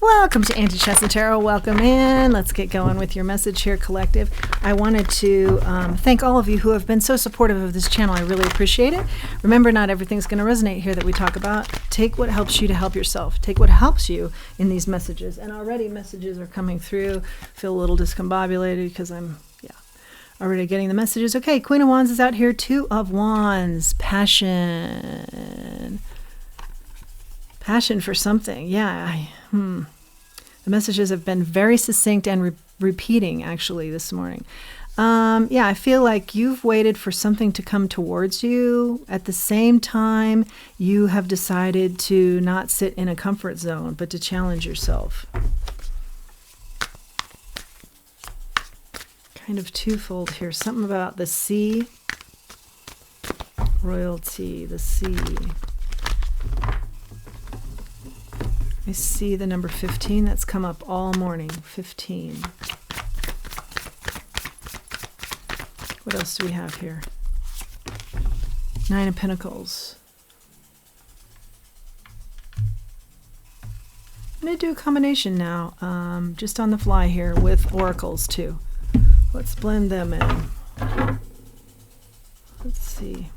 Welcome to Anti-Chesed Tarot. Welcome in. Let's get going with your message here, collective. I wanted to thank all of you who have been so supportive of this channel. I really appreciate it. Remember, not everything's going to resonate here that we talk about. Take what helps you to help yourself. Take what helps you in these messages. And already messages are coming through. Feel a little discombobulated because I'm already getting the messages. Okay, Queen of Wands is out here. Two of Wands. Passion. Passion for something. Yeah. The messages have been very succinct and repeating, actually, this morning. I feel like you've waited for something to come towards you. At the same time, you have decided to not sit in a comfort zone, but to challenge yourself. Kind of twofold here. Something about the sea. Royalty, the sea. I see the number 15. That's come up all morning. 15. What else do we have here? 9 of Pentacles. I'm going to do a combination now, just on the fly here with oracles too. Let's blend them in. Let's see.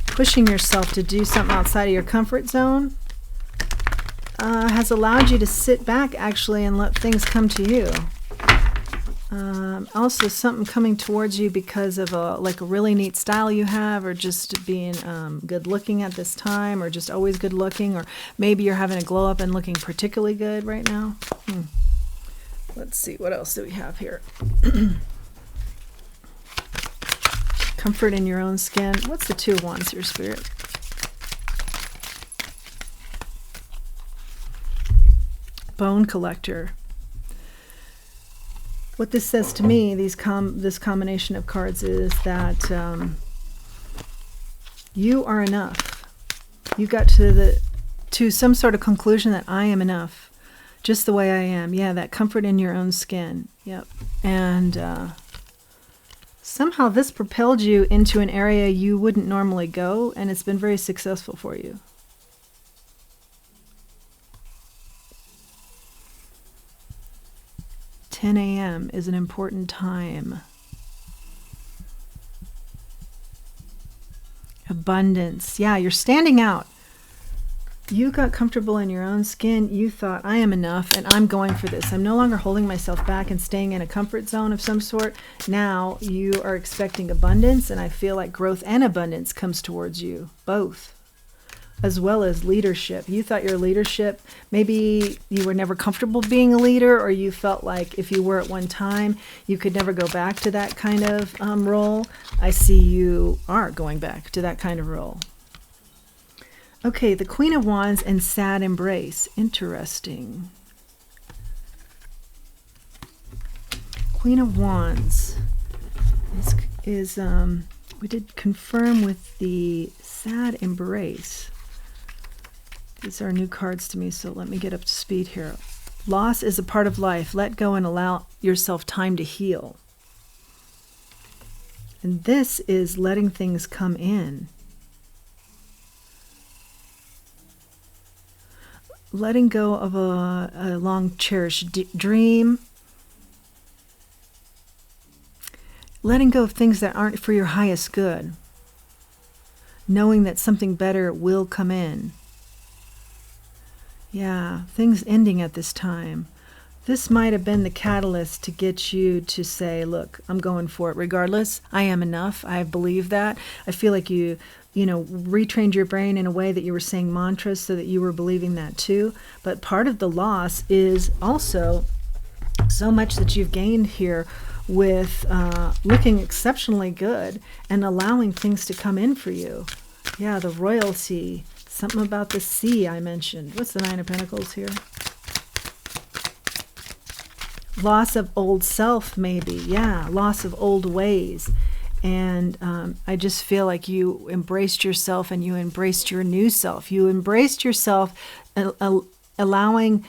Pushing yourself to do something outside of your comfort zone has allowed you to sit back, actually, and let things come to you. Also, something coming towards you because of a really neat style you have, or just being good looking at this time, or just always good looking, or maybe you're having a glow up and looking particularly good right now. Let's see, what else do we have here? Comfort in your own skin. What's the Two of Wands here, Spirit? Bone collector. What this says to me, this combination of cards, is that you are enough. You got to some sort of conclusion that I am enough, just the way I am. Yeah, that comfort in your own skin. Yep. And somehow this propelled you into an area you wouldn't normally go, and it's been very successful for you. 10 a.m. is an important time. Abundance. Yeah, you're standing out. You got comfortable in your own skin. You thought, I am enough and I'm going for this. I'm no longer holding myself back and staying in a comfort zone of some sort. Now you are expecting abundance, and I feel like growth and abundance comes towards you, both. As well as leadership. You thought your leadership, maybe you were never comfortable being a leader, or you felt like if you were at one time, you could never go back to that kind of role. I see you are going back to that kind of role. Okay, the Queen of Wands and sad embrace. Interesting. Queen of Wands. This is, we did confirm with the sad embrace. These are new cards to me, so let me get up to speed here. Loss is a part of life. Let go and allow yourself time to heal. And this is letting things come in. Letting go of a long cherished dream. Letting go of things that aren't for your highest good. Knowing that something better will come in. Yeah, things ending at this time. This might have been the catalyst to get you to say, look, I'm going for it regardless. I am enough. I believe that. I feel like you retrained your brain in a way that you were saying mantras so that you were believing that too. But part of the loss is also so much that you've gained here with looking exceptionally good and allowing things to come in for you. Yeah, the royalty. Something about the sea I mentioned. What's the Nine of Pentacles here? Loss of old self, maybe. Yeah, loss of old ways. And I just feel like you embraced yourself and you embraced your new self. You embraced yourself, allowing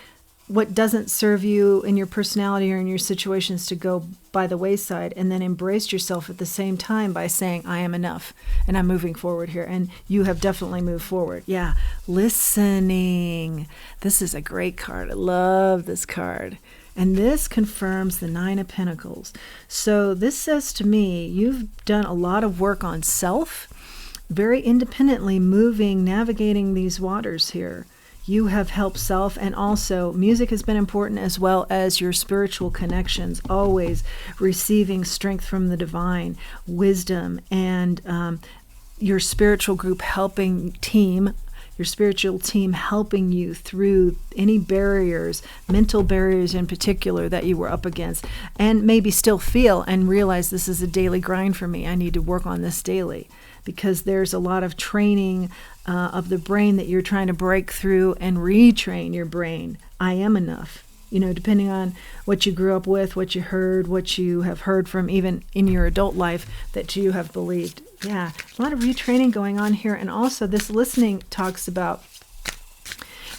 what doesn't serve you in your personality or in your situations to go by the wayside, and then embrace yourself at the same time by saying, I am enough and I'm moving forward here. And you have definitely moved forward. Yeah. Listening. This is a great card. I love this card. And this confirms the Nine of Pentacles. So this says to me, you've done a lot of work on self, very independently moving, navigating these waters here. You have helped self, and also music has been important, as well as your spiritual connections, always receiving strength from the divine, wisdom, and your spiritual group your spiritual team helping you through any barriers, mental barriers in particular, that you were up against, and maybe still feel and realize this is a daily grind for me. I need to work on this daily, because there's a lot of training of the brain that you're trying to break through and retrain your brain. I am enough. Depending on what you grew up with, what you heard, what you have heard from even in your adult life that you have believed. Yeah, a lot of retraining going on here. And also this listening talks about,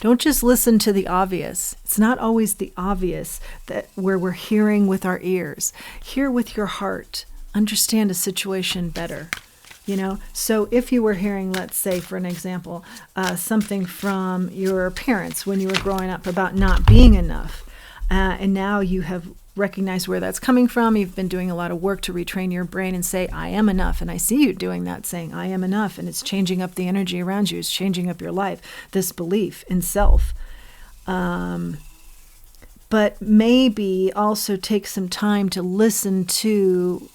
don't just listen to the obvious. It's not always the obvious that where we're hearing with our ears. Hear with your heart. Understand a situation better. So if you were hearing, let's say, for an example, something from your parents when you were growing up about not being enough, and now you have recognized where that's coming from, you've been doing a lot of work to retrain your brain and say, I am enough. And I see you doing that, saying, I am enough. And it's changing up the energy around you. It's changing up your life, this belief in self. But maybe also take some time to listen to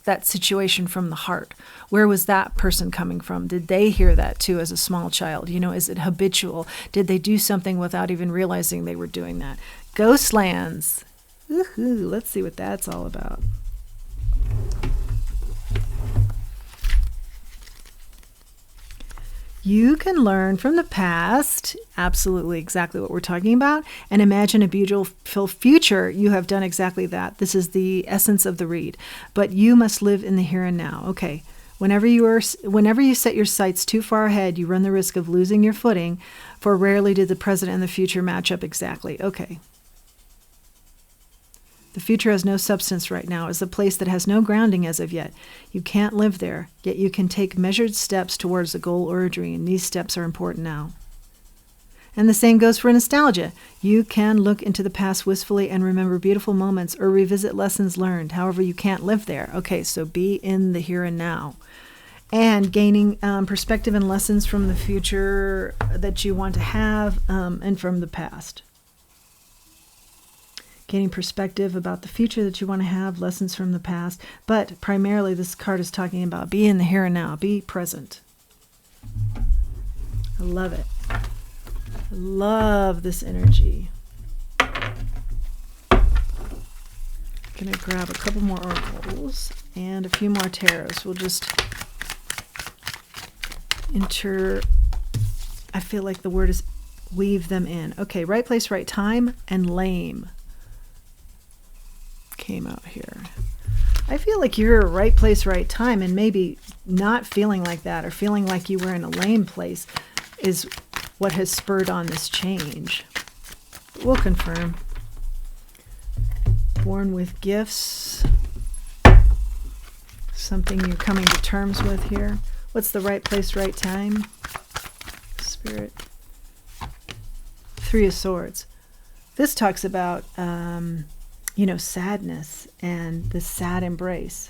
that situation from the heart. Where was that person coming from? Did they hear that too as a small child? Is it habitual? Did they do something without even realizing they were doing that? Ghostlands. Woohoo, let's see what that's all about. You can learn from the past, absolutely exactly what we're talking about, and imagine a beautiful future. You have done exactly that. This is the essence of the read. But you must live in the here and now. Okay. Whenever you set your sights too far ahead, you run the risk of losing your footing, for rarely did the present and the future match up exactly. Okay. The future has no substance right now. It's a place that has no grounding as of yet. You can't live there, yet you can take measured steps towards a goal or a dream. These steps are important now. And the same goes for nostalgia. You can look into the past wistfully and remember beautiful moments or revisit lessons learned. However, you can't live there. Okay, so be in the here and now. And gaining perspective and lessons from the future that you want to have and from the past. Gaining perspective about the future that you want to have, lessons from the past. But primarily this card is talking about be in the here and now, be present. I love it. I love this energy. I'm going to grab a couple more oracles and a few more tarots. We'll just I feel like the word is weave them in. Okay, right place, right time, and lame came out here. I feel like you're right place, right time, and maybe not feeling like that or feeling like you were in a lame place is what has spurred on this change. We'll confirm. Born with gifts. Something you're coming to terms with here. What's the right place, right time? Spirit. Three of Swords. This talks about sadness and the sad embrace.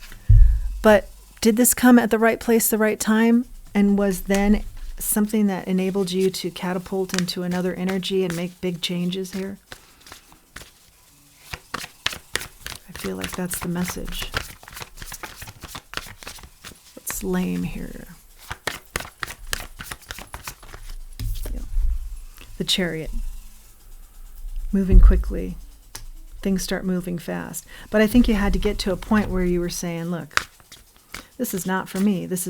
But did this come at the right place, the right time, and was then something that enabled you to catapult into another energy and make big changes here? I feel like that's the message. What's lame here? Yeah. The Chariot. Moving quickly. Things start moving fast. But I think you had to get to a point where you were saying, look, this is not for me. This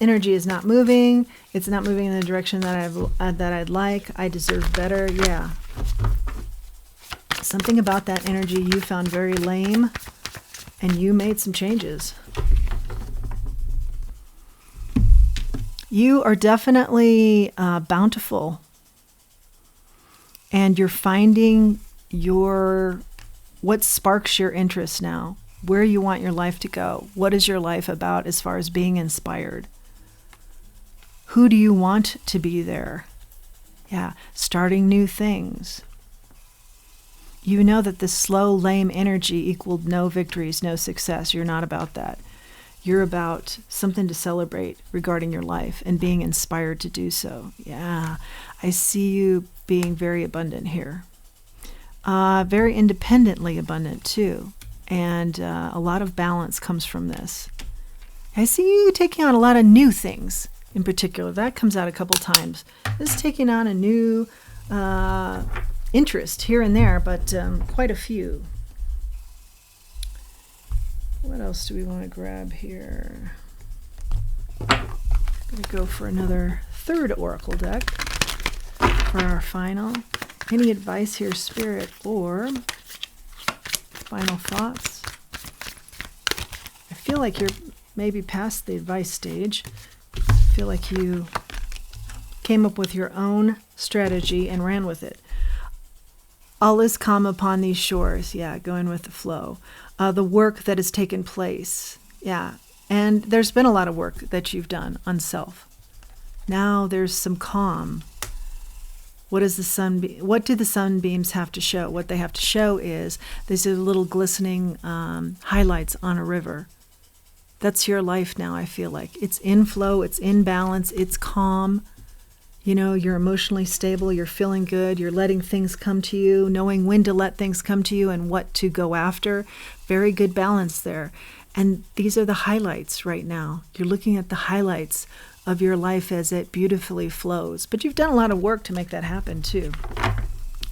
energy is not moving. It's not moving in the direction that I'd like. I deserve better. Yeah. Something about that energy you found very lame, and you made some changes. You are definitely bountiful. and you're finding what sparks your interest now, where you want your life to go. What is your life about as far as being inspired? Who do you want to be there? Yeah, starting new things. You know that the slow, lame energy equaled no victories, no success. You're not about that. You're about something to celebrate regarding your life and being inspired to do so. Yeah, I see you being very abundant here. Very independently abundant too. And a lot of balance comes from this. I see you taking on a lot of new things in particular. That comes out a couple times. This is taking on a new interest here and there, but quite a few. What else do we want to grab here? I'm going to go for another third oracle deck for our final. Any advice here, Spirit, or final thoughts? I feel like you're maybe past the advice stage. I feel like you came up with your own strategy and ran with it. All is calm upon these shores. Yeah, going with the flow. The work that has taken place. Yeah, and there's been a lot of work that you've done on self. Now there's some calm. What do the sunbeams have to show? What they have to show is these are little glistening highlights on a river. That's your life now, I feel like. It's in flow, it's in balance, it's calm. You know, you're emotionally stable, you're feeling good, you're letting things come to you, knowing when to let things come to you and what to go after. Very good balance there. And these are the highlights right now. You're looking at the highlights of your life as it beautifully flows. But you've done a lot of work to make that happen too.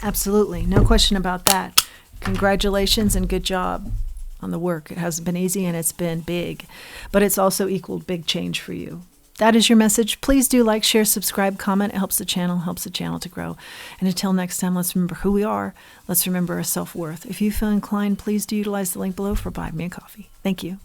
Absolutely, no question about that. Congratulations and good job on the work. It hasn't been easy and it's been big, but it's also equaled big change for you. That is your message. Please do like, share, subscribe, comment. It helps the channel to grow. And until next time, let's remember who we are. Let's remember our self-worth. If you feel inclined, please do utilize the link below for Buy Me a Coffee. Thank you.